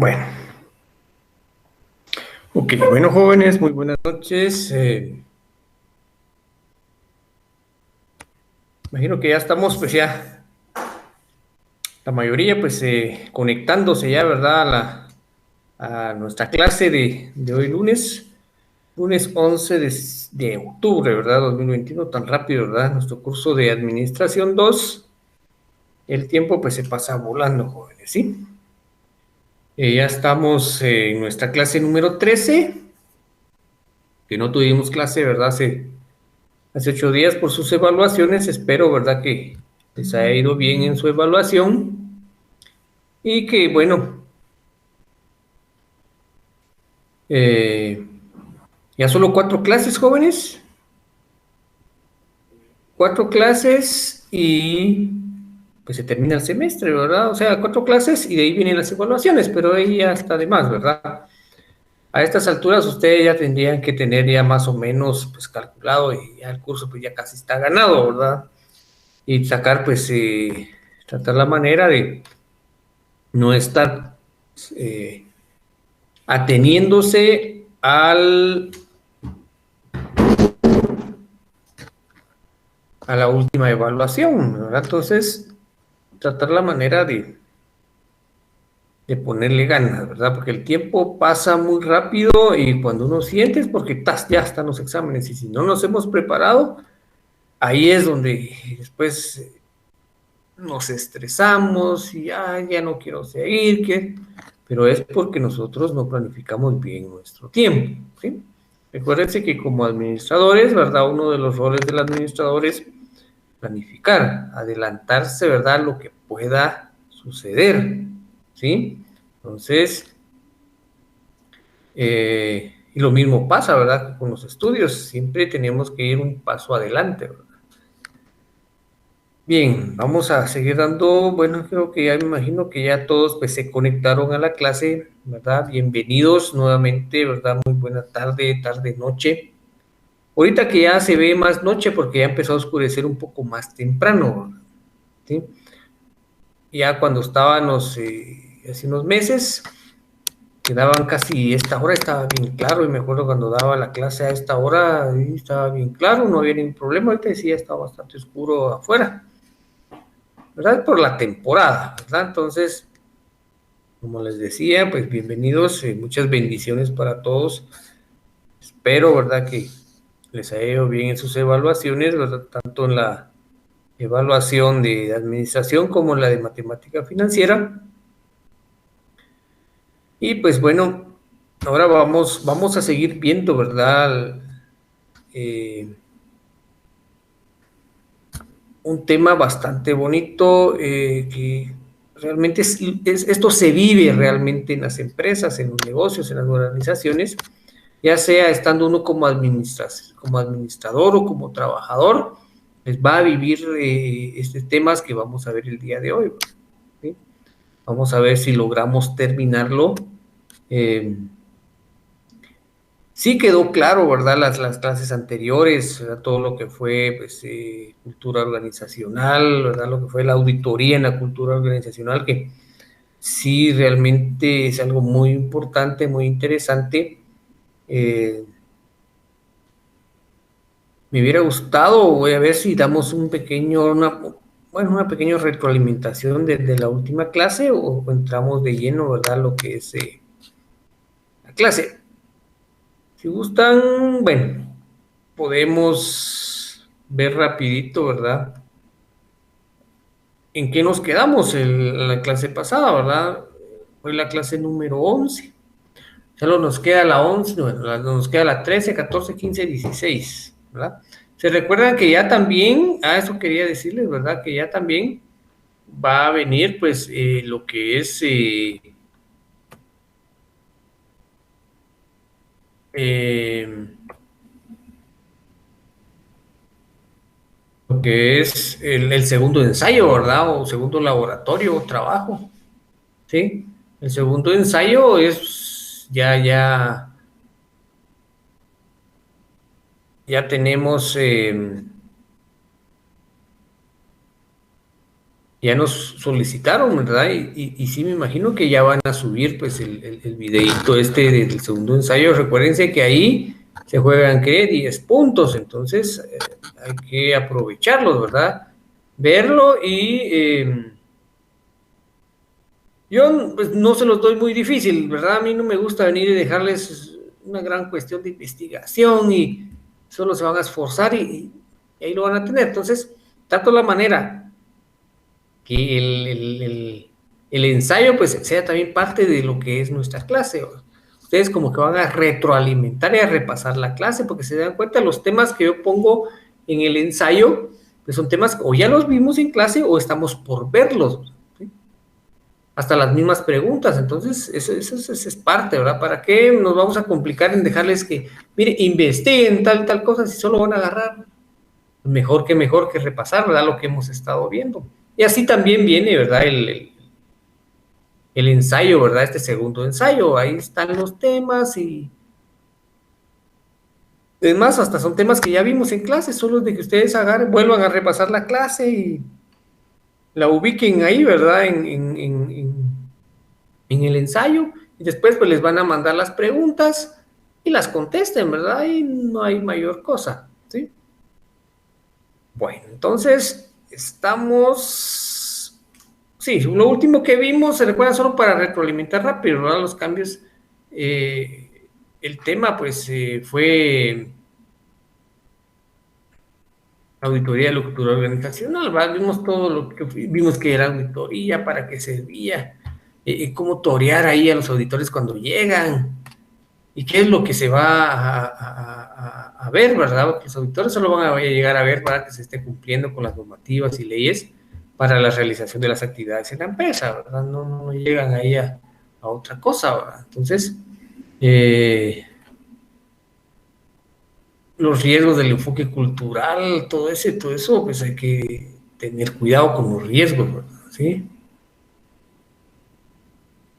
Bueno, ok, bueno jóvenes, muy buenas noches. Imagino que ya estamos, pues ya, la mayoría, pues conectándose ya, ¿verdad? A nuestra clase de hoy lunes 11 de octubre, ¿verdad? 2021, tan rápido, ¿verdad? Nuestro curso de Administración 2. El tiempo, pues se pasa volando, jóvenes, ¿sí? Ya estamos en nuestra clase número 13, que no tuvimos clase, ¿verdad? Hace 8 días por sus evaluaciones. Espero, ¿verdad?, que les haya ido bien en su evaluación y que, bueno, eh, ya solo 4 clases, jóvenes. 4 clases y pues se termina el semestre, ¿verdad? O sea, 4 clases y de ahí vienen las evaluaciones, pero ahí ya está de más, ¿verdad? A estas alturas ustedes ya tendrían que tener ya más o menos pues calculado y ya el curso pues ya casi está ganado, ¿verdad? Y sacar pues tratar la manera de no estar eh, ateniéndose a la última evaluación, ¿verdad? Entonces, tratar la manera de ponerle ganas, ¿verdad? Porque el tiempo pasa muy rápido y cuando uno siente es porque ya están los exámenes y si no nos hemos preparado, ahí es donde después nos estresamos y ya no quiero seguir, pero es porque nosotros no planificamos bien nuestro tiempo, ¿sí? Recuérdense que como administradores, ¿verdad? Uno de los roles del administrador es planificar, adelantarse, ¿verdad? Lo que pueda suceder, ¿sí? Entonces, y lo mismo pasa, ¿verdad? Con los estudios, siempre tenemos que ir un paso adelante, ¿verdad? Bien, vamos a seguir dando, bueno, creo que ya me imagino que ya todos pues se conectaron a la clase, ¿verdad? Bienvenidos nuevamente, ¿verdad? Muy buena tarde, noche. Ahorita que ya se ve más noche porque ya empezó a oscurecer un poco más temprano, ¿sí? Ya cuando estábamos hace unos meses, quedaban casi, esta hora estaba bien claro y me acuerdo cuando daba la clase a esta hora, estaba bien claro, no había ningún problema, ahorita sí ya estaba bastante oscuro afuera. ¿Verdad? Por la temporada, ¿verdad? Entonces, como les decía, pues bienvenidos, muchas bendiciones para todos. Espero, ¿verdad?, que les haya ido bien en sus evaluaciones, ¿verdad? Tanto en la evaluación de administración como en la de matemática financiera. Y pues bueno, ahora vamos a seguir viendo, ¿verdad? Eh, un tema bastante bonito que realmente esto se vive realmente en las empresas, en los negocios, en las organizaciones, ya sea estando uno como administrador o como trabajador, pues va a vivir estos temas que vamos a ver el día de hoy, ¿sí? Vamos a ver si logramos terminarlo. Eh, Sí quedó claro, ¿verdad? Las clases anteriores, ¿verdad? Todo lo que fue pues, cultura organizacional, ¿verdad? Lo que fue la auditoría en la cultura organizacional, que sí realmente es algo muy importante, muy interesante, Me hubiera gustado, voy a ver si damos una pequeña retroalimentación de la última clase o entramos de lleno, ¿verdad? Lo que es la clase. Si gustan, bueno, podemos ver rapidito, ¿verdad? ¿En qué nos quedamos en la clase pasada, verdad? Fue la clase número 11. Solo nos queda la 11, no, nos queda la 13, 14, 15, 16, ¿verdad? Se recuerdan que ya también, eso quería decirles, ¿verdad? Que ya también va a venir, pues, lo que es eh, lo que es el segundo ensayo, ¿verdad? O segundo laboratorio o trabajo, ¿sí? El segundo ensayo es ya tenemos, ya nos solicitaron, ¿verdad? Y sí me imagino que ya van a subir pues el videíto este del segundo ensayo. Recuérdense que ahí se juegan, ¿qué? 10 puntos, entonces hay que aprovecharlos, ¿verdad? Verlo y yo pues no se los doy muy difícil, ¿verdad? A mí no me gusta venir y dejarles una gran cuestión de investigación y solo se van a esforzar y ahí lo van a tener. Entonces, trato la manera que el ensayo pues sea también parte de lo que es nuestra clase. Ustedes como que van a retroalimentar y a repasar la clase porque se dan cuenta los temas que yo pongo en el ensayo, pues son temas que o ya los vimos en clase o estamos por verlos, ¿sí? Hasta las mismas preguntas, entonces eso es parte, ¿verdad? ¿Para qué nos vamos a complicar en dejarles que, mire, investiguen tal cosa si solo van a agarrar? Mejor que repasar, ¿verdad? Lo que hemos estado viendo. Y así también viene, ¿verdad? El ensayo, ¿verdad? Este segundo ensayo, ahí están los temas y es más, hasta son temas que ya vimos en clase, solo de que ustedes agarren, vuelvan a repasar la clase y la ubiquen ahí, ¿verdad? En el ensayo y después pues les van a mandar las preguntas y las contesten, ¿verdad? Y no hay mayor cosa, ¿sí? Bueno, entonces estamos. Sí, lo último que vimos, se recuerda solo para retroalimentar rápido, ¿verdad? Los cambios. El tema, pues, fue auditoría de la cultura organizacional, ¿verdad? Vimos todo lo que vimos que era auditoría, para qué servía, cómo torear ahí a los auditores cuando llegan, y qué es lo que se va a ver, ¿verdad? Porque los auditores solo van a llegar a ver para que se esté cumpliendo con las normativas y leyes para la realización de las actividades en la empresa, ¿verdad? No llegan ahí a otra cosa, ¿verdad? Entonces, eh, los riesgos del enfoque cultural, todo eso, pues hay que tener cuidado con los riesgos, ¿verdad? ¿Sí?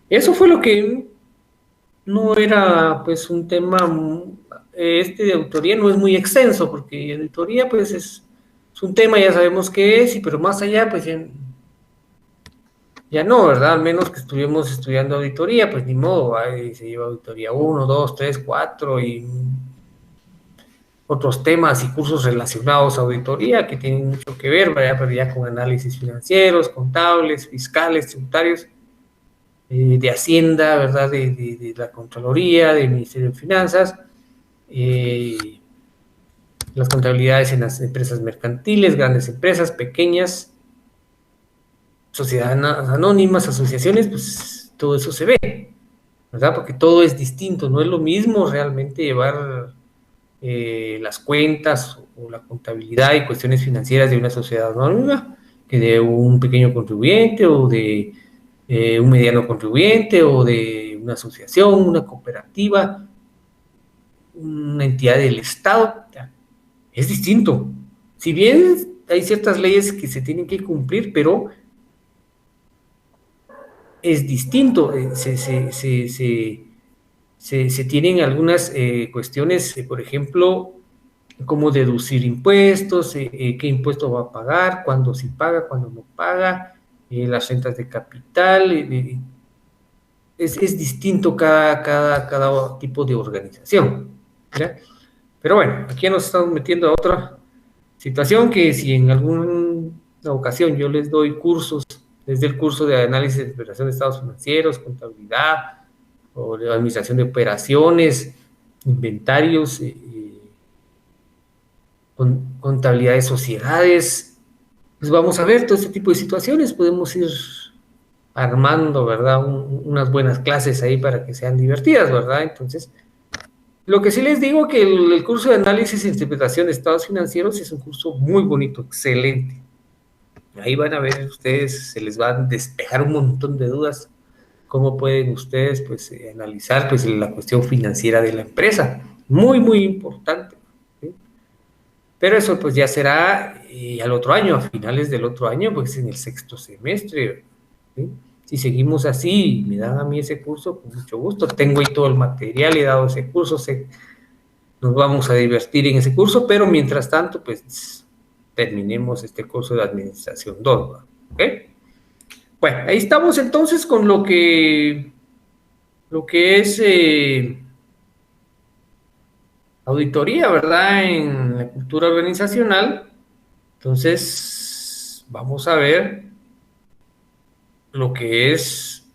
Eso fue lo que no era pues un tema, este de autoría no es muy extenso, porque auditoría pues es un tema, ya sabemos qué es, pero más allá pues ya no, ¿verdad? Al menos que estuvimos estudiando auditoría, pues ni modo, ahí se lleva auditoría uno 2 3 4 y otros temas y cursos relacionados a auditoría que tienen mucho que ver, ¿verdad? Pero ya con análisis financieros, contables, fiscales, tributarios, de Hacienda, ¿verdad? De la Contraloría, del Ministerio de Finanzas, eh, las contabilidades en las empresas mercantiles, grandes empresas, pequeñas, sociedades anónimas, asociaciones, pues todo eso se ve, ¿verdad? Porque todo es distinto, no es lo mismo realmente llevar las cuentas o la contabilidad y cuestiones financieras de una sociedad anónima que de un pequeño contribuyente o de un mediano contribuyente o de una asociación, una cooperativa, una entidad del Estado. Es distinto. Si bien hay ciertas leyes que se tienen que cumplir, pero es distinto. Se tienen algunas cuestiones, por ejemplo, cómo deducir impuestos, qué impuesto va a pagar, cuándo sí paga, cuándo no paga, las rentas de capital, es distinto cada tipo de organización, ¿ya? Pero bueno, aquí ya nos estamos metiendo a otra situación que si en alguna ocasión yo les doy cursos, desde el curso de análisis de operación de estados financieros, contabilidad, o de administración de operaciones, inventarios, contabilidad de sociedades, pues vamos a ver todo este tipo de situaciones, podemos ir armando, ¿verdad? Unas buenas clases ahí para que sean divertidas, ¿verdad? Entonces, lo que sí les digo que el curso de análisis e interpretación de estados financieros es un curso muy bonito, excelente. Ahí van a ver ustedes, se les va a despejar un montón de dudas, cómo pueden ustedes pues analizar pues la cuestión financiera de la empresa. Muy, muy importante, ¿sí? Pero eso pues ya será al otro año, a finales del otro año, pues en el sexto semestre, ¿sí? Si seguimos así, me dan a mí ese curso, con mucho gusto. Tengo ahí todo el material, he dado ese curso, nos vamos a divertir en ese curso, pero mientras tanto, pues terminemos este curso de administración 2, ¿ok? Bueno, ahí estamos entonces con lo que es auditoría, ¿verdad? En la cultura organizacional. Entonces, vamos a ver lo que es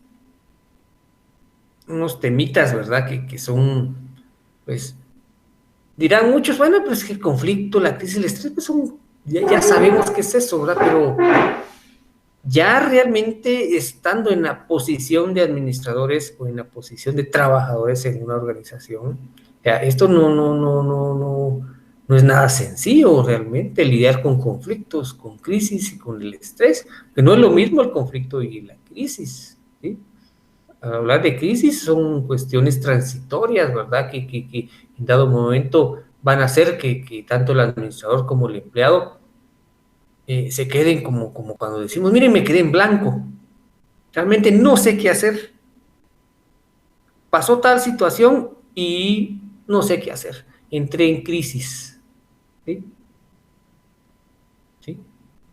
unos temitas, ¿verdad? Que son, pues, dirán muchos, bueno, pues que el conflicto, la crisis, el estrés, pues son, ya sabemos qué es eso, ¿verdad? Pero ya realmente estando en la posición de administradores o en la posición de trabajadores en una organización, ya, esto no es nada sencillo realmente lidiar con conflictos, con crisis y con el estrés, que no es lo mismo el conflicto y la crisis, ¿sí? Al hablar de crisis son cuestiones transitorias, ¿verdad? Que en dado momento van a hacer que tanto el administrador como el empleado se queden como cuando decimos, miren, me quedé en blanco, realmente no sé qué hacer, pasó tal situación y no sé qué hacer, entré en crisis, ¿sí? ¿Sí?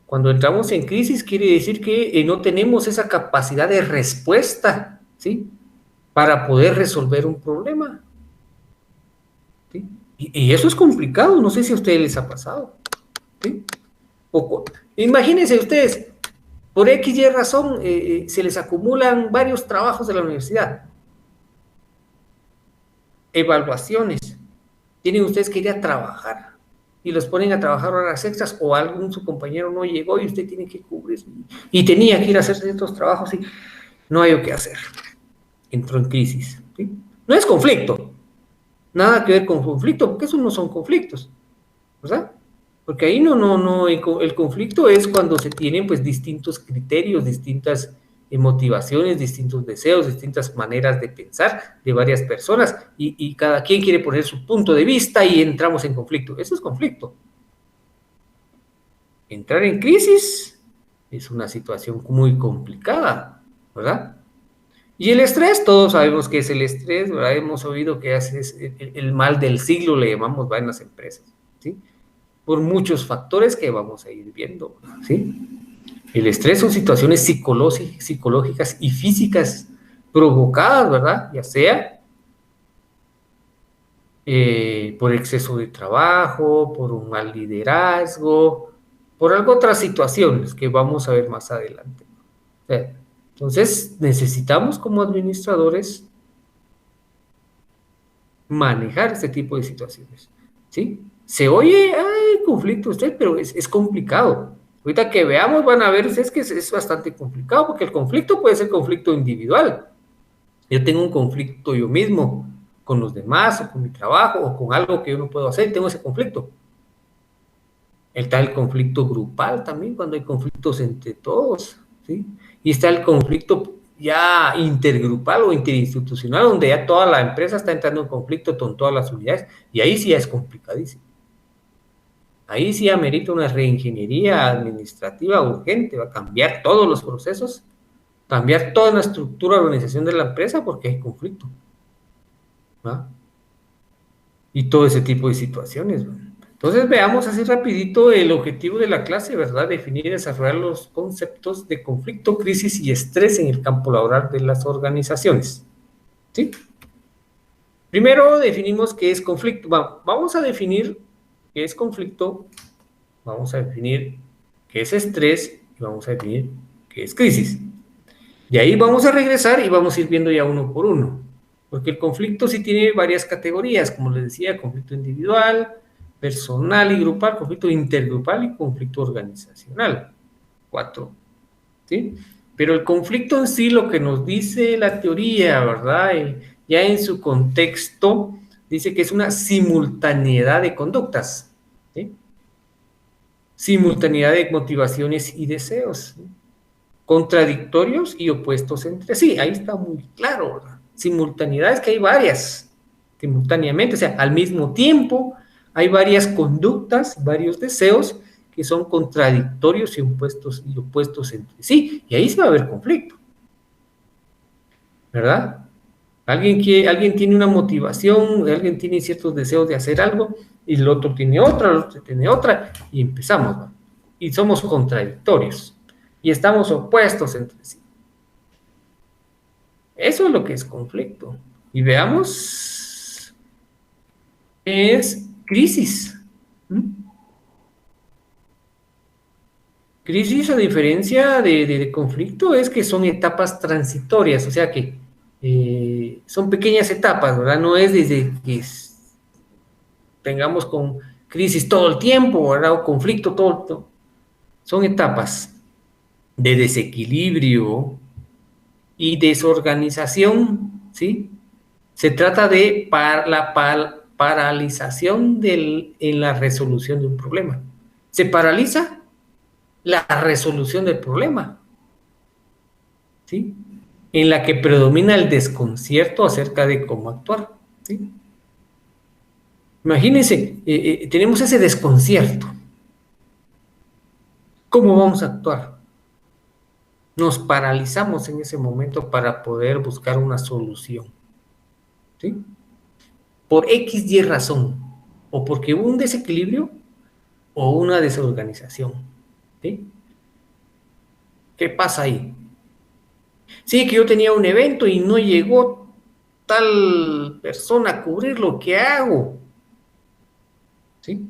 Cuando entramos en crisis quiere decir que no tenemos esa capacidad de respuesta, ¿sí? Para poder resolver un problema, ¿sí? Y eso es complicado, no sé si a ustedes les ha pasado, ¿sí? Imagínense ustedes, por X y razón se les acumulan varios trabajos de la universidad, evaluaciones, tienen ustedes que ir a trabajar y los ponen a trabajar horas extras o algún su compañero no llegó y usted tiene que cubrir y tenía que ir a hacer ciertos trabajos y no hay o qué hacer. Entró en crisis, ¿sí? No es conflicto, nada que ver con conflicto, porque esos no son conflictos, ¿verdad? Porque ahí no, el conflicto es cuando se tienen pues distintos criterios, distintas motivaciones, distintos deseos, distintas maneras de pensar de varias personas y cada quien quiere poner su punto de vista y entramos en conflicto. Eso es conflicto. Entrar en crisis es una situación muy complicada, ¿verdad? Y el estrés, todos sabemos que es el estrés, ¿verdad? Hemos oído que es el mal del siglo, le llamamos, ¿va? En las empresas, ¿sí? Por muchos factores que vamos a ir viendo, ¿sí? El estrés son situaciones psicológicas y físicas provocadas, ¿verdad? Ya sea por exceso de trabajo, por un mal liderazgo, por algo otras situaciones que vamos a ver más adelante. Entonces, necesitamos como administradores manejar este tipo de situaciones, ¿sí? Se oye, hay conflicto usted, pero es complicado. Ahorita que veamos van a ver, es que es bastante complicado, porque el conflicto puede ser conflicto individual. Yo tengo un conflicto yo mismo con los demás, o con mi trabajo, o con algo que yo no puedo hacer, tengo ese conflicto. Está el conflicto grupal también, cuando hay conflictos entre todos, ¿sí? Y está el conflicto ya intergrupal o interinstitucional, donde ya toda la empresa está entrando en conflicto con todas las unidades, y ahí sí ya es complicadísimo. Ahí sí amerita una reingeniería administrativa urgente, va a cambiar todos los procesos, cambiar toda la estructura de organización de la empresa porque hay conflicto, ¿va? Y todo ese tipo de situaciones, ¿va? Entonces veamos así rapidito el objetivo de la clase, ¿verdad? Definir y desarrollar los conceptos de conflicto, crisis y estrés en el campo laboral de las organizaciones. ¿Sí? Primero definimos qué es conflicto. Vamos a definir qué es conflicto, vamos a definir qué es estrés y vamos a definir qué es crisis. De ahí vamos a regresar y vamos a ir viendo ya uno por uno. Porque el conflicto sí tiene varias categorías, como les decía, conflicto individual, personal y grupal, conflicto intergrupal y conflicto organizacional. 4. ¿Sí? Pero el conflicto en sí, lo que nos dice la teoría, ¿verdad? Ya en su contexto, dice que es una simultaneidad de conductas, ¿sí? Simultaneidad de motivaciones y deseos, ¿sí? Contradictorios y opuestos entre sí. Ahí está muy claro, ¿verdad? Simultaneidad es que hay varias, simultáneamente, o sea, al mismo tiempo hay varias conductas, varios deseos que son contradictorios y opuestos entre sí, y ahí se va a haber conflicto, ¿verdad? Alguien tiene una motivación, alguien tiene ciertos deseos de hacer algo, y el otro tiene otra, el otro tiene otra, y empezamos, ¿no? Y somos contradictorios, y estamos opuestos entre sí. Eso es lo que es conflicto. Y veamos, es crisis. ¿Mm? Crisis, a diferencia de conflicto, es que son etapas transitorias, o sea que son pequeñas etapas, ¿verdad? No es desde que tengamos con crisis todo el tiempo, ¿verdad? O conflicto todo. Son etapas de desequilibrio y desorganización, ¿sí? Se trata de la paralización en la resolución de un problema. Se paraliza la resolución del problema, ¿sí? En la que predomina el desconcierto acerca de cómo actuar, ¿sí? Imagínense, tenemos ese desconcierto. ¿Cómo vamos a actuar? Nos paralizamos en ese momento para poder buscar una solución, ¿sí? Por X, Y razón, o porque hubo un desequilibrio o una desorganización, ¿sí? ¿Qué pasa ahí? Sí, que yo tenía un evento y no llegó tal persona a cubrir lo que hago, ¿sí?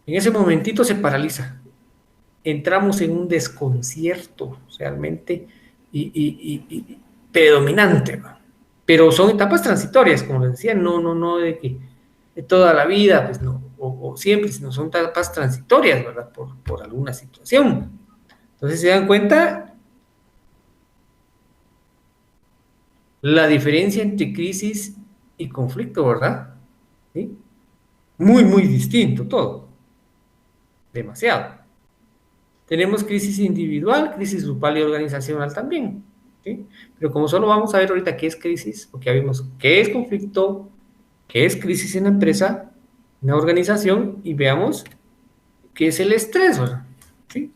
En ese momentito se paraliza. Entramos en un desconcierto realmente y predominante, ¿no? Pero son etapas transitorias, como les decía, no de que de toda la vida, pues no, o siempre, sino son etapas transitorias, ¿verdad? Por alguna situación. Entonces, se dan cuenta la diferencia entre crisis y conflicto, ¿verdad? ¿Sí? Muy distinto todo, demasiado. Tenemos crisis individual, crisis grupal y organizacional también, ¿sí? Pero como solo vamos a ver ahorita qué es crisis, porque ya vimos qué es conflicto, qué es crisis en la empresa, en la organización, y veamos qué es el estrés, ¿verdad? ¿Sí?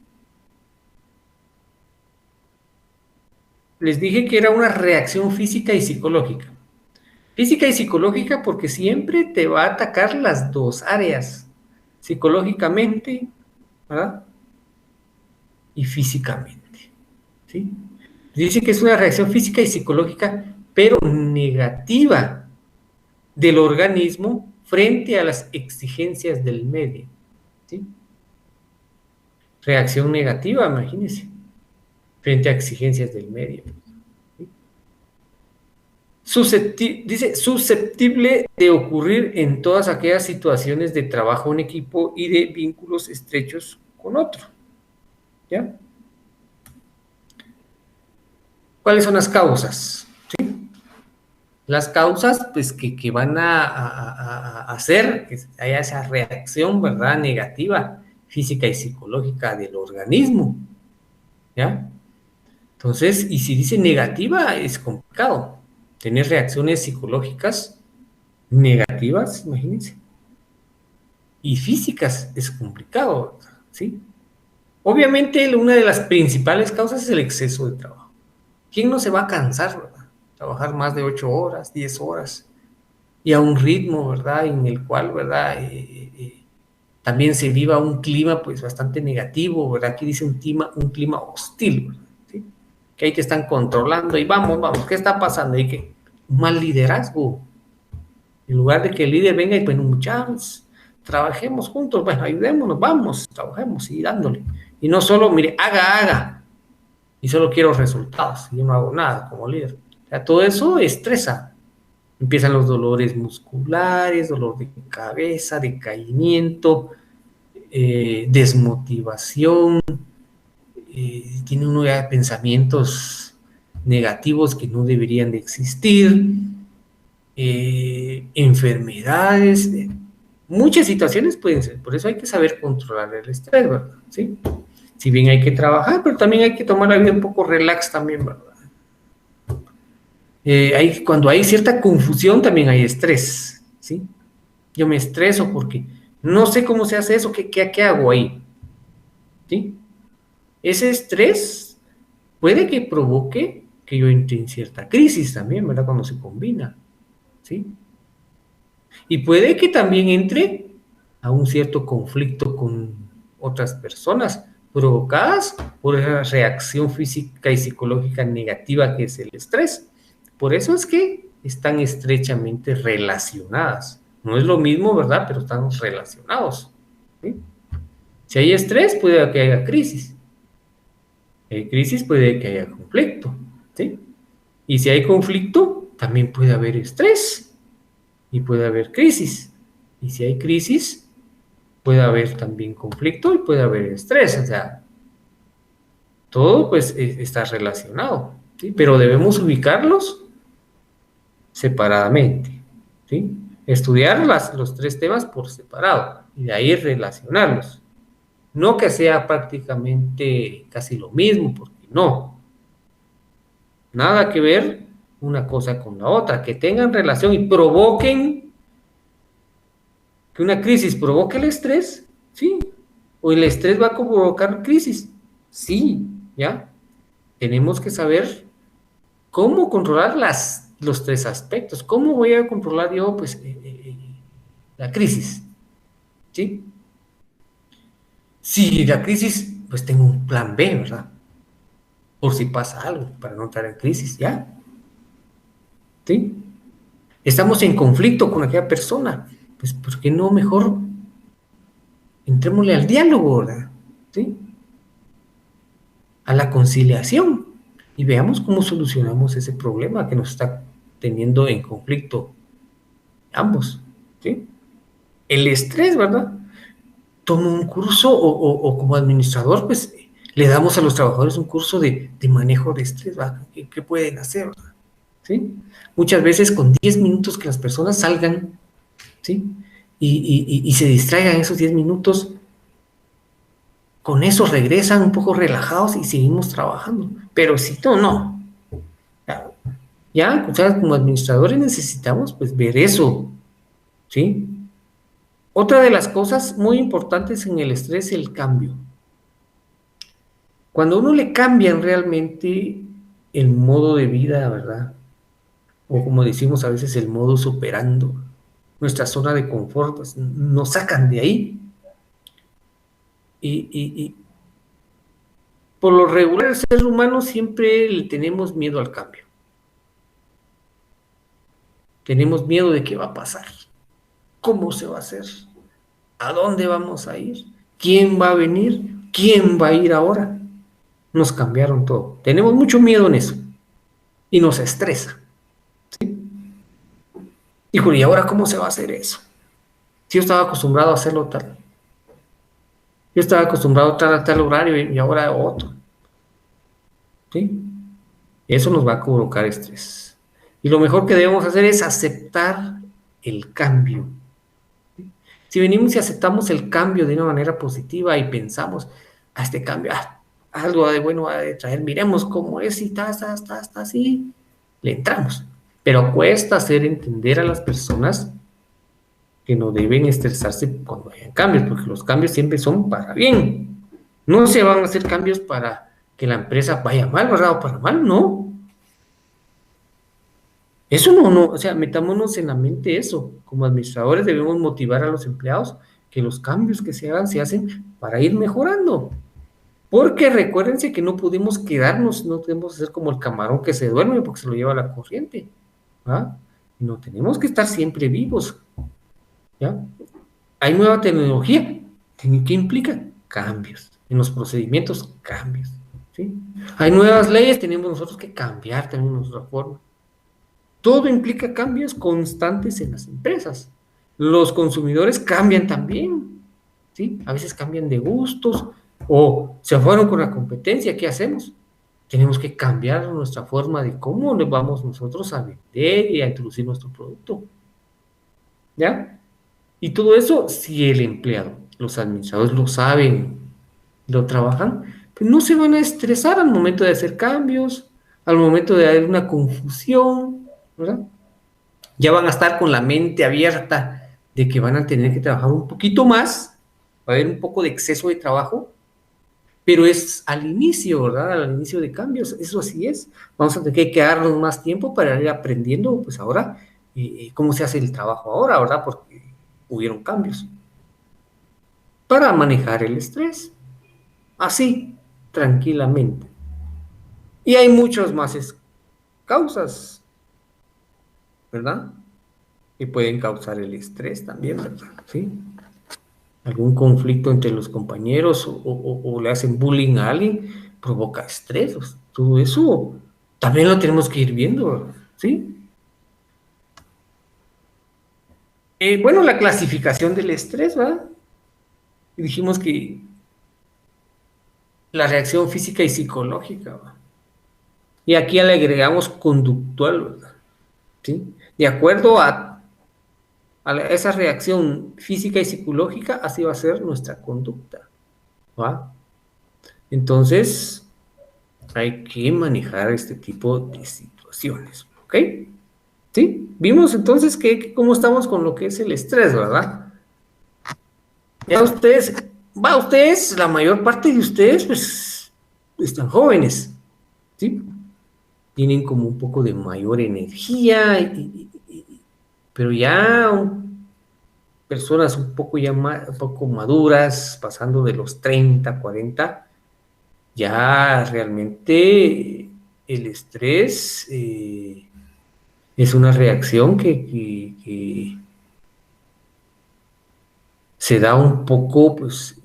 Les dije que era una reacción física y psicológica. Física y psicológica porque siempre te va a atacar las dos áreas, psicológicamente, ¿verdad? Y físicamente, ¿sí? Dice que es una reacción física y psicológica, pero negativa del organismo frente a las exigencias del medio, ¿sí? Reacción negativa, imagínense, frente a exigencias del medio. Dice, susceptible de ocurrir en todas aquellas situaciones de trabajo en equipo y de vínculos estrechos con otro. ¿Ya? ¿Cuáles son las causas? ¿Sí? Las causas, pues, que van a hacer que haya esa reacción, ¿verdad?, negativa, física y psicológica del organismo. ¿Ya? Entonces, y si dice negativa, es complicado. Tener reacciones psicológicas negativas, imagínense. Y físicas es complicado, ¿sí? Obviamente, una de las principales causas es el exceso de trabajo. ¿Quién no se va a cansar, verdad? Trabajar más de 8 horas, 10 horas, y a un ritmo, ¿verdad?, en el cual, ¿verdad?, también se viva un clima pues bastante negativo, ¿verdad? Aquí dice un clima hostil, ¿verdad? ¿Sí? Que ahí te están controlando y vamos, ¿qué está pasando? Y que un mal liderazgo. En lugar de que el líder venga y pues muchachos, trabajemos juntos, bueno, ayudémonos, vamos, trabajemos y dándole. Y no solo, mire, haga, y solo quiero resultados, y yo no hago nada como líder. O sea, todo eso estresa. Empiezan los dolores musculares, dolor de cabeza, decaimiento, desmotivación, tiene uno ya pensamientos negativos que no deberían de existir, enfermedades, muchas situaciones pueden ser, por eso hay que saber controlar el estrés, ¿verdad? ¿Sí? Si bien hay que trabajar, pero también hay que tomar la vida un poco relax también, ¿verdad? Cuando hay cierta confusión también hay estrés, ¿sí? Yo me estreso porque no sé cómo se hace eso, ¿qué hago ahí? ¿Sí? Ese estrés puede que provoque que yo entre en cierta crisis también, ¿verdad? Cuando se combina, ¿sí? Y puede que también entre a un cierto conflicto con otras personas provocadas por esa reacción física y psicológica negativa que es el estrés. Por eso es que están estrechamente relacionadas. No es lo mismo, ¿verdad? Pero están relacionados, ¿sí? Si hay estrés, puede que haya crisis. Si hay crisis, puede que haya conflicto, ¿sí? Y si hay conflicto, también puede haber estrés y puede haber crisis. Y si hay crisis, puede haber también conflicto y puede haber estrés. O sea, todo pues está relacionado, ¿sí? Pero debemos ubicarlos separadamente, ¿sí? Estudiar los tres temas por separado y de ahí relacionarlos. No que sea prácticamente casi lo mismo, porque no. Nada que ver una cosa con la otra, que tengan relación y provoquen, que una crisis provoque el estrés, sí, o el estrés va a provocar crisis, sí, ¿ya? Tenemos que saber cómo controlar los tres aspectos, cómo voy a controlar yo, pues, la crisis, ¿sí? Si la crisis, pues tengo un plan B, ¿verdad? Por si pasa algo, para no entrar en crisis, ¿ya? ¿Sí? Estamos en conflicto con aquella persona, pues ¿por qué no mejor entrémosle al diálogo, ¿verdad? ¿Sí? A la conciliación y veamos cómo solucionamos ese problema que nos está teniendo en conflicto ambos, ¿sí? El estrés, ¿verdad? Tomo un curso o como administrador, pues le damos a los trabajadores un curso de manejo de estrés, ¿verdad? ¿Qué pueden hacer, ¿verdad? ¿Sí? Muchas veces con 10 minutos que las personas salgan, ¿sí? Y se distraigan esos 10 minutos, con eso regresan un poco relajados y seguimos trabajando. Pero si no. Ya, o sea, como administradores necesitamos pues ver eso, ¿sí? Otra de las cosas muy importantes en el estrés es el cambio. Cuando a uno le cambian realmente el modo de vida, ¿verdad? O como decimos a veces, el modus operando, nuestra zona de confort, pues nos sacan de ahí. Y por lo regular, el ser humano siempre le tenemos miedo al cambio. Tenemos miedo de qué va a pasar, cómo se va a hacer, a dónde vamos a ir, quién va a venir, quién va a ir ahora. Nos cambiaron todo. Tenemos mucho miedo en eso y nos estresa. ¿Sí? Híjole, ¿y ahora cómo se va a hacer eso? Si yo estaba acostumbrado a hacerlo tal, yo estaba acostumbrado a tal horario y ahora otro. ¿Sí? Eso nos va a provocar estrés. Y lo mejor que debemos hacer es aceptar el cambio. ¿Sí? Si venimos y aceptamos el cambio de una manera positiva y pensamos, a este cambio, algo de bueno va a traer, miremos cómo es y está así, le entramos. Pero cuesta hacer entender a las personas que no deben estresarse cuando hayan cambios, porque los cambios siempre son para bien. No se van a hacer cambios para que la empresa vaya mal, ¿verdad? O para mal, no. Eso no, o sea, metámonos en la mente eso. Como administradores debemos motivar a los empleados que los cambios que se hagan se hacen para ir mejorando. Porque recuérdense que no podemos quedarnos, no podemos ser como el camarón que se duerme porque se lo lleva la corriente. ¿Ah? No tenemos que estar siempre vivos. ¿Ya? Hay nueva tecnología. ¿Qué implica? Cambios. En los procedimientos, cambios. ¿Sí? Hay nuevas leyes, tenemos nosotros que cambiar también nuestra forma. Todo implica cambios constantes en las empresas. Los consumidores cambian también, ¿sí? A veces cambian de gustos o se fueron con la competencia, ¿qué hacemos? Tenemos que cambiar nuestra forma de cómo le vamos nosotros a vender y a introducir nuestro producto, ¿ya? Y todo eso, si el empleado, los administradores lo saben, lo trabajan, pues no se van a estresar al momento de hacer cambios, al momento de haber una confusión, ¿verdad? Ya van a estar con la mente abierta de que van a tener que trabajar un poquito más, va a haber un poco de exceso de trabajo, pero es al inicio, ¿verdad? Al inicio de cambios, eso así es. Vamos a tener que darnos más tiempo para ir aprendiendo, pues ahora, cómo se hace el trabajo ahora, ¿verdad? Porque hubieron cambios. Para manejar el estrés, así, tranquilamente. Y hay muchas más causas, ¿verdad? Que pueden causar el estrés también, ¿verdad? ¿Sí? Algún conflicto entre los compañeros o le hacen bullying a alguien, provoca estrés. Todo eso también lo tenemos que ir viendo, ¿sí? Bueno, la clasificación del estrés, ¿verdad? Dijimos que la reacción física y psicológica, ¿verdad? Y aquí le agregamos conductual, ¿verdad? ¿Sí? De acuerdo a esa reacción física y psicológica, así va a ser nuestra conducta, ¿va? Entonces, hay que manejar este tipo de situaciones, ¿ok? ¿Sí? Vimos entonces cómo estamos con lo que es el estrés, ¿verdad? Ya ustedes, la mayor parte de ustedes, pues, están jóvenes, ¿sí? Tienen como un poco de mayor energía, pero ya personas un poco ya un poco maduras, pasando de los 30, 40, ya realmente el estrés es una reacción que se da un poco, pues,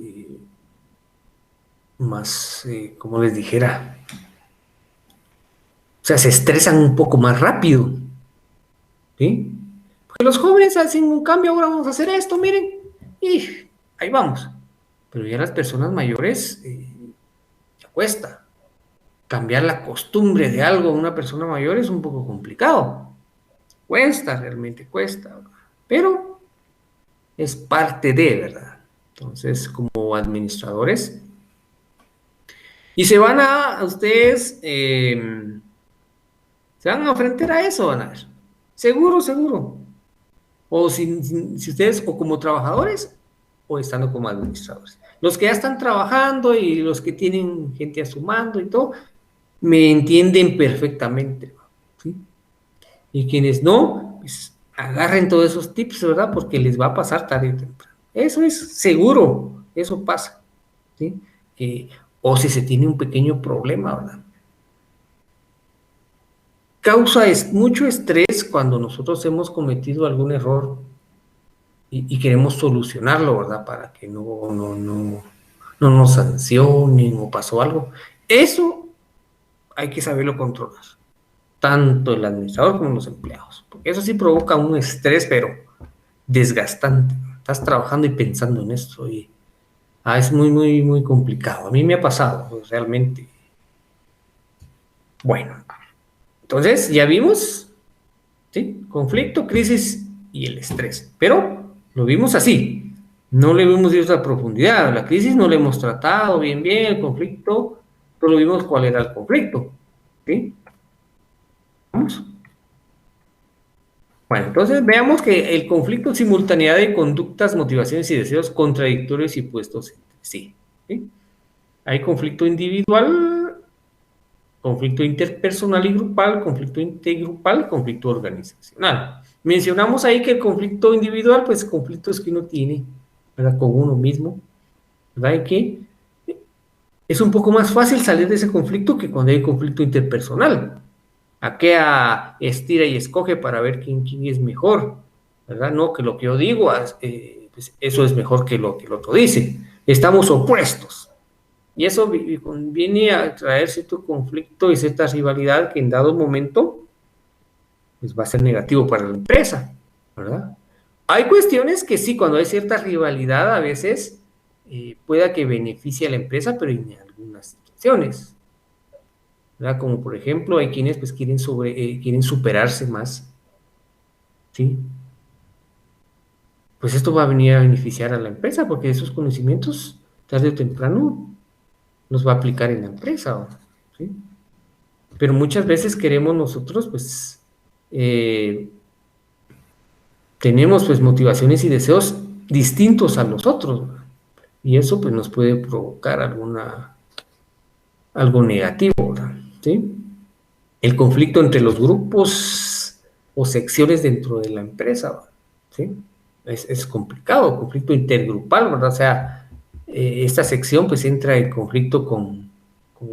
más, como les dijera, o sea, se estresan un poco más rápido, ¿sí? Porque los jóvenes hacen un cambio, ahora vamos a hacer esto, miren, y ahí vamos. Pero ya las personas mayores, ya cuesta. Cambiar la costumbre de algo a una persona mayor es un poco complicado. Cuesta, realmente cuesta, pero es parte de, ¿verdad? Entonces, como administradores, y ustedes, se van a enfrentar a eso, van a ver. Seguro, seguro. O si ustedes, o como trabajadores, o estando como administradores. Los que ya están trabajando y los que tienen gente a su mando y todo, me entienden perfectamente, ¿sí? Y quienes no, pues agarren todos esos tips, ¿verdad? Porque les va a pasar tarde o temprano. Eso es seguro, eso pasa, ¿sí? O si se tiene un pequeño problema, ¿verdad? Causa mucho estrés cuando nosotros hemos cometido algún error y queremos solucionarlo, ¿verdad? Para que no nos sancionen o pasó algo. Eso hay que saberlo controlar, tanto el administrador como los empleados, porque eso sí provoca un estrés, pero desgastante. Estás trabajando y pensando en esto y es muy, muy, muy complicado. A mí me ha pasado, pues, realmente. Bueno, entonces ya vimos, ¿sí? Conflicto, crisis y el estrés, pero lo vimos así. No le vimos ido a profundidad. La crisis no le hemos tratado bien, el conflicto, solo vimos cuál era el conflicto, ¿sí? Vamos. Bueno, entonces veamos que el conflicto es simultaneidad de conductas, motivaciones y deseos contradictorios y puestos entre sí, ¿sí? Hay conflicto individual, conflicto interpersonal y grupal, conflicto intergrupal, conflicto organizacional. Mencionamos ahí que el conflicto individual, pues conflictos que uno tiene ¿verdad? Con uno mismo, ¿verdad? Y que es un poco más fácil salir de ese conflicto que cuando hay conflicto interpersonal. A estira y escoge para ver quién es mejor, ¿verdad? No que lo que yo digo, pues eso es mejor que lo que el otro dice. Estamos opuestos. Y eso viene a traer cierto conflicto y cierta rivalidad que en dado momento pues va a ser negativo para la empresa, ¿verdad? Hay cuestiones que sí, cuando hay cierta rivalidad a veces pueda que beneficie a la empresa, pero en algunas situaciones, ¿verdad? Como por ejemplo, hay quienes pues quieren superarse más, ¿sí? Pues esto va a venir a beneficiar a la empresa porque esos conocimientos, tarde o temprano, los va a aplicar en la empresa, ¿sí? Pero muchas veces queremos nosotros, pues, tenemos pues motivaciones y deseos distintos a los otros, ¿verdad? Y eso pues nos puede provocar algo negativo, ¿verdad? ¿Sí? El conflicto entre los grupos o secciones dentro de la empresa, ¿verdad? ¿Sí? Es complicado, conflicto intergrupal, ¿verdad? O sea, esta sección pues entra en conflicto con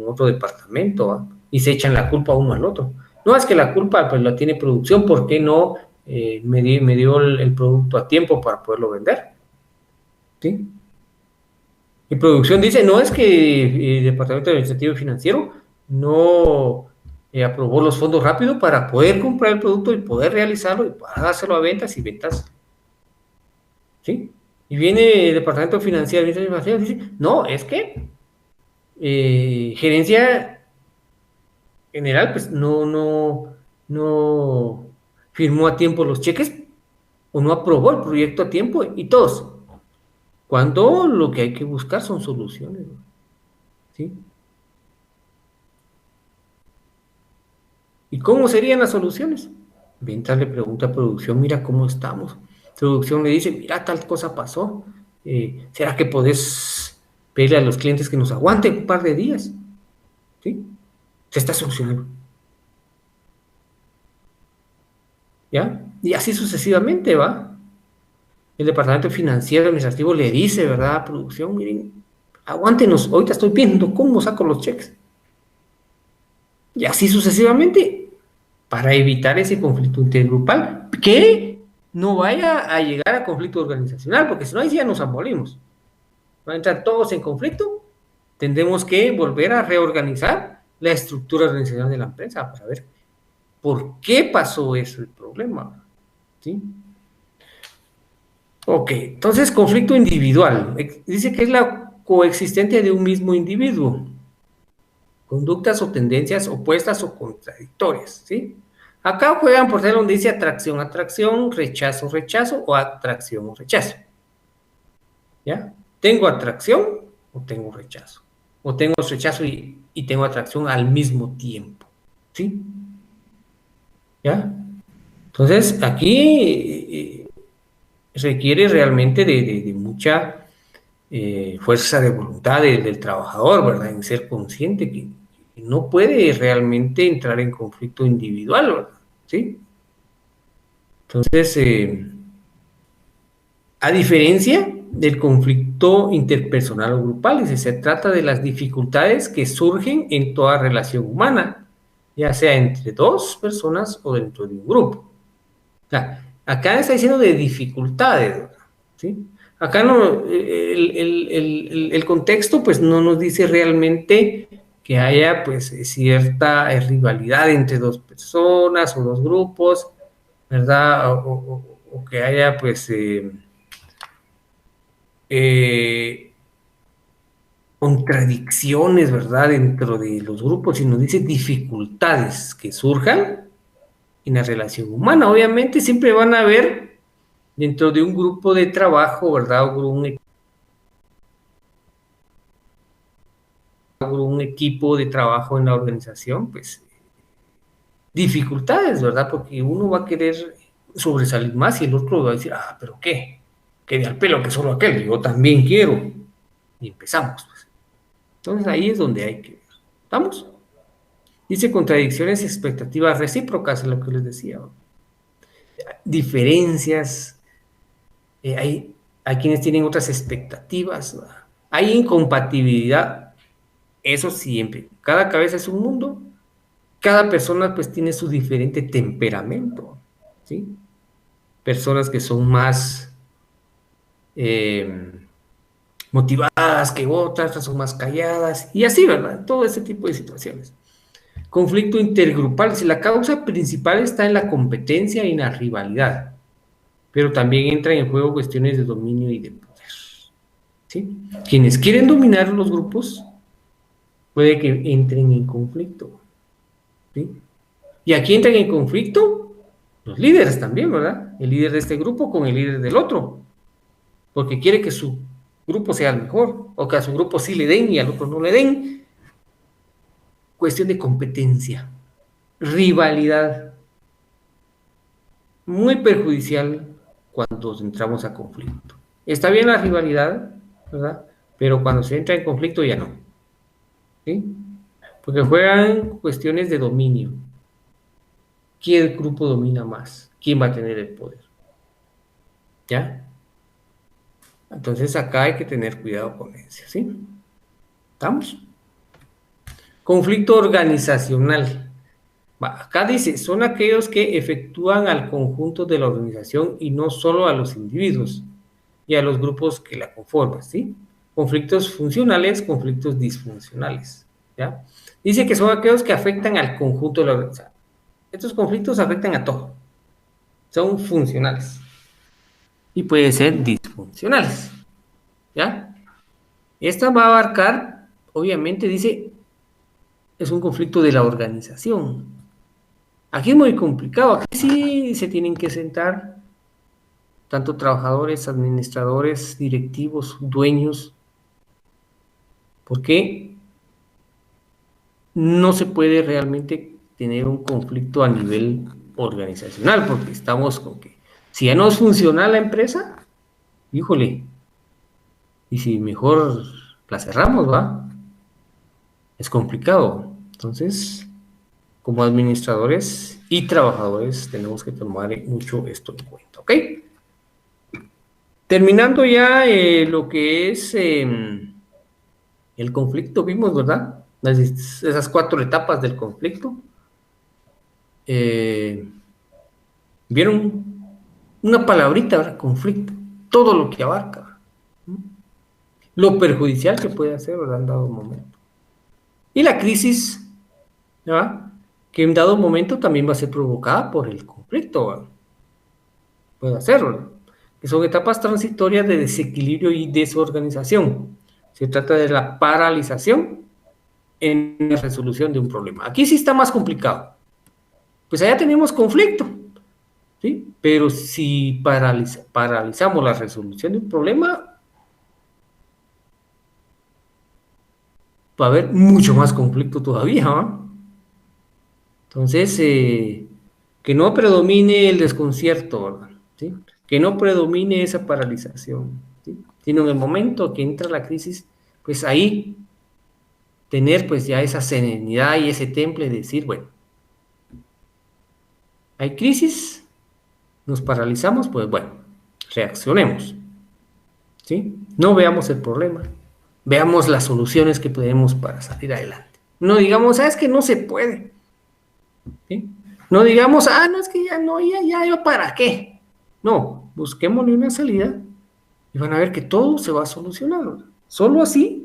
otro departamento, ¿verdad? Y se echan la culpa uno al otro. No es que la culpa pues la tiene producción, ¿por qué no me dio el producto a tiempo para poderlo vender? ¿Sí? Y producción dice, no es que el departamento administrativo y financiero no aprobó los fondos rápido para poder comprar el producto y poder realizarlo y para dárselo a ventas y ventas, ¿sí? Y viene el departamento financiero y dice, no, es que gerencia general pues no firmó a tiempo los cheques o no aprobó el proyecto a tiempo y todos. Cuando lo que hay que buscar son soluciones, ¿no? ¿Sí? ¿Y cómo serían las soluciones? Ventas le pregunta a producción, mira cómo estamos. Producción le dice, mira, tal cosa pasó. ¿Será que podés pedirle a los clientes que nos aguanten un par de días? ¿Sí? Se está solucionando. ¿Ya? Y así sucesivamente va. El departamento financiero administrativo le dice, ¿verdad? A producción, miren, aguántenos, ahorita estoy viendo cómo saco los cheques. Y así sucesivamente, para evitar ese conflicto intergrupal, que no vaya a llegar a conflicto organizacional, porque si no, ahí sí ya nos abolimos. Van a entrar todos en conflicto, tendremos que volver a reorganizar la estructura organizacional de la empresa para ver por qué pasó eso el problema, ¿sí? Ok, entonces conflicto individual. Dice que es la coexistencia de un mismo individuo, conductas o tendencias opuestas o contradictorias, ¿sí? Acá juegan por ser donde dice atracción, atracción, rechazo, rechazo o atracción o rechazo, ¿ya? ¿Tengo atracción o tengo rechazo? O tengo rechazo y tengo atracción al mismo tiempo, ¿sí? ¿Ya? Entonces, aquí requiere realmente de mucha fuerza de voluntad del trabajador, ¿verdad? En ser consciente que no puede realmente entrar en conflicto individual, ¿verdad? ¿Sí? Entonces, a diferencia del conflicto interpersonal o grupal, dice, se trata de las dificultades que surgen en toda relación humana, ya sea entre dos personas o dentro de un grupo. O sea, acá está diciendo de dificultades, ¿verdad? ¿Sí? Acá no, el contexto pues no nos dice realmente que haya pues cierta rivalidad entre dos personas o dos grupos, ¿verdad? O que haya pues eh, contradicciones, ¿verdad? Dentro de los grupos, sino dice dificultades que surjan en la relación humana. Obviamente siempre van a haber dentro de un grupo de trabajo, ¿verdad? O un equipo de trabajo en la organización, pues dificultades, ¿verdad? Porque uno va a querer sobresalir más y el otro va a decir, ah, pero ¿qué? Que de al pelo que solo aquel, yo también quiero. Y empezamos, pues. Entonces ahí es donde hay que ver. ¿Estamos? Dice contradicciones y expectativas recíprocas, es lo que les decía. Diferencias, hay hay quienes tienen otras expectativas, ¿va? Hay incompatibilidad, eso siempre. Cada cabeza es un mundo, cada persona pues tiene su diferente temperamento, ¿sí? Personas que son más eh, motivadas que otras son más calladas, y así, ¿verdad? Todo ese tipo de situaciones. Conflicto intergrupal, si la causa principal está en la competencia y en la rivalidad, pero también entran en juego cuestiones de dominio y de poder, ¿sí? Quienes quieren dominar los grupos puede que entren en conflicto, ¿sí? Y aquí entran en conflicto los líderes también, ¿verdad? El líder de este grupo con el líder del otro, porque quiere que su grupo sea el mejor, o que a su grupo sí le den y al otro no le den. Cuestión de competencia, rivalidad, muy perjudicial cuando entramos a conflicto. Está bien la rivalidad, ¿verdad? Pero cuando se entra en conflicto ya no, ¿sí? Porque juegan cuestiones de dominio. ¿Qué grupo domina más? ¿Quién va a tener el poder? ¿Ya? Entonces acá hay que tener cuidado con eso, ¿sí? ¿Estamos? Conflicto organizacional. Acá dice, son aquellos que efectúan al conjunto de la organización y no solo a los individuos y a los grupos que la conforman, ¿sí? Conflictos funcionales, conflictos disfuncionales, ¿ya? Dice que son aquellos que afectan al conjunto de la organización. Estos conflictos afectan a todo, son funcionales y pueden ser disfuncionales, ¿ya? Esta va a abarcar, obviamente, dice, es un conflicto de la organización. Aquí es muy complicado, aquí sí se tienen que sentar tanto trabajadores, administradores, directivos, dueños, porque no se puede realmente tener un conflicto a nivel organizacional, porque estamos con que si ya no es funcional la empresa, híjole, y si mejor la cerramos, ¿va? Es complicado. Entonces, como administradores y trabajadores tenemos que tomar mucho esto en cuenta, ¿ok? Terminando ya lo que es el conflicto, vimos, ¿verdad? Esas 4 etapas del conflicto. Vieron una palabrita, ¿verdad? Conflicto, todo lo que abarca, ¿no? Lo perjudicial que puede hacer, ¿verdad? En dado momento. Y la crisis, ¿verdad? Que en dado momento también va a ser provocada por el conflicto, ¿verdad? Puede hacerlo, que son etapas transitorias de desequilibrio y desorganización. Se trata de la paralización en la resolución de un problema. Aquí sí está más complicado. Pues allá tenemos conflicto, ¿sí? Pero si paralizamos la resolución de un problema, va a haber mucho más conflicto todavía, ¿no? Entonces, que no predomine el desconcierto, ¿verdad? ¿Sí? Que no predomine esa paralización, ¿sí? Sino en el momento que entra la crisis, pues ahí tener pues ya esa serenidad y ese temple de decir, bueno, hay crisis, nos paralizamos, pues bueno, reaccionemos, ¿sí? No veamos el problema, veamos las soluciones que podemos para salir adelante. No digamos, es que no se puede, ¿sí? No digamos, no, es que ya no, ya, ¿para qué? No, busquémosle una salida y van a ver que todo se va a solucionar. Solo así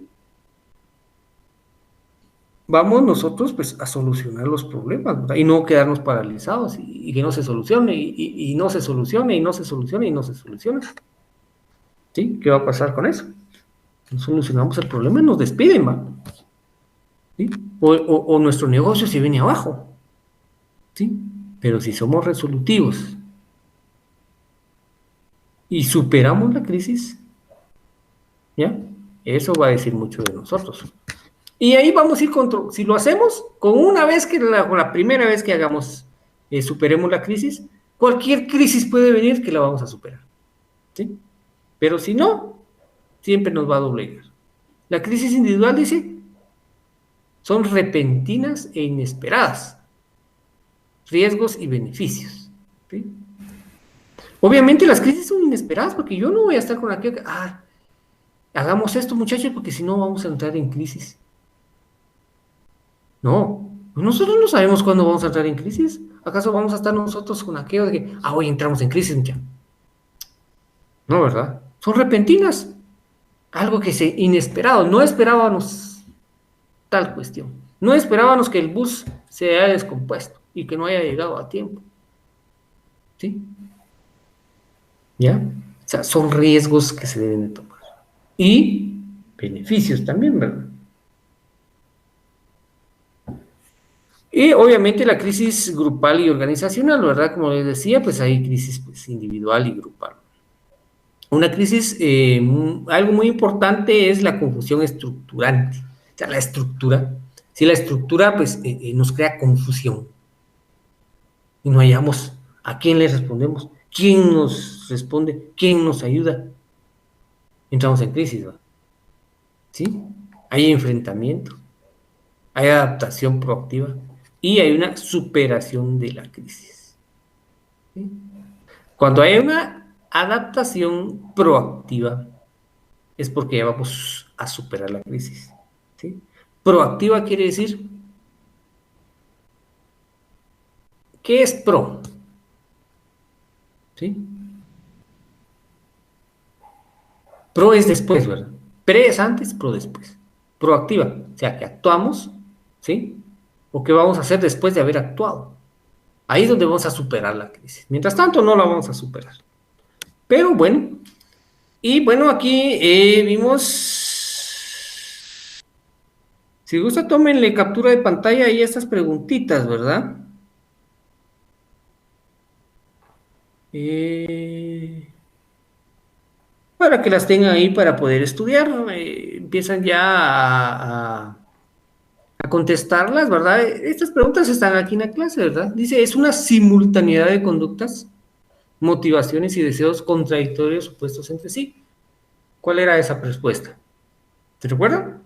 vamos nosotros pues a solucionar los problemas, ¿verdad? Y no quedarnos paralizados y que no se solucione y no se solucione y no se solucione y no se solucione. ¿Sí? ¿Qué va a pasar con eso? No solucionamos el problema y nos despiden, ¿va? ¿Sí? O nuestro negocio se viene abajo, ¿sí? Pero si somos resolutivos y superamos la crisis, ¿ya? Eso va a decir mucho de nosotros. Y ahí vamos a ir si lo hacemos, con una vez que con la primera vez que hagamos, superemos la crisis, cualquier crisis puede venir que la vamos a superar, ¿sí? Pero si no, siempre nos va a doblegar. La crisis individual, dice, son repentinas e inesperadas, riesgos y beneficios, ¿sí? Obviamente las crisis son inesperadas porque yo no voy a estar con aquello que, hagamos esto muchachos porque si no vamos a entrar en crisis. No, pues nosotros no sabemos cuándo vamos a entrar en crisis. ¿Acaso vamos a estar nosotros con aquello de que, hoy entramos en crisis, muchachos? No, ¿verdad? Son repentinas. Algo que se inesperado. No esperábamos tal cuestión. No esperábamos que el bus se haya descompuesto y que no haya llegado a tiempo. ¿Sí? ¿Ya? O sea, son riesgos que se deben de tomar. Y beneficios también, ¿verdad? Y obviamente la crisis grupal y organizacional, ¿verdad? Como les decía, pues hay crisis pues, individual y grupal. Una crisis, algo muy importante es la confusión estructurante. O sea, la estructura. Si la estructura, pues, nos crea confusión y no hallamos a quién le respondemos, quién nos responde, quién nos ayuda, entramos en crisis, ¿va? ¿Sí? Hay enfrentamiento, hay adaptación proactiva y hay una superación de la crisis. ¿Sí? Cuando hay una adaptación proactiva, es porque ya vamos a superar la crisis. ¿Sí? Proactiva quiere decir, ¿qué es pro? ¿Sí? Pro es después, ¿verdad? Pre es antes, pro después. Proactiva, o sea, que actuamos, ¿sí? O qué vamos a hacer después de haber actuado. Ahí es donde vamos a superar la crisis. Mientras tanto, no la vamos a superar. Pero bueno, y bueno, aquí vimos. Si gusta, tómenle captura de pantalla y estas preguntitas, ¿verdad? Para que las tengan ahí para poder estudiar. Empiezan ya a contestarlas, ¿verdad? Estas preguntas están aquí en la clase, ¿verdad? Dice, es una simultaneidad de conductas, motivaciones y deseos contradictorios opuestos entre sí. ¿Cuál era esa respuesta? ¿Se recuerdan?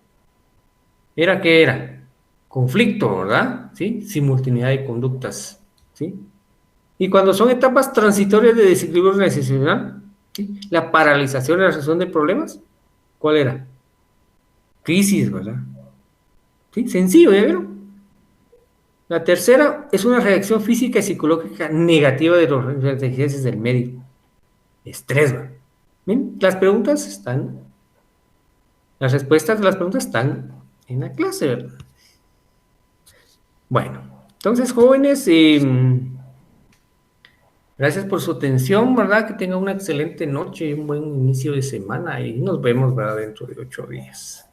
¿Era qué era? Conflicto, ¿verdad? ¿Sí? Simultaneidad de conductas, ¿sí? Y cuando son etapas transitorias de desequilibrio organizacional, ¿sí? La paralización y la resolución de problemas, ¿cuál era? Crisis, ¿verdad? ¿Sí? Sencillo, ¿ya vieron? La tercera es una reacción física y psicológica negativa de las exigencias del medio. Estrés, ¿verdad? ¿Ven? Las preguntas están, las respuestas de las preguntas están en la clase, ¿verdad? Bueno, entonces, jóvenes, gracias por su atención, ¿verdad? Que tengan una excelente noche y un buen inicio de semana y nos vemos, ¿verdad? Dentro de 8 días.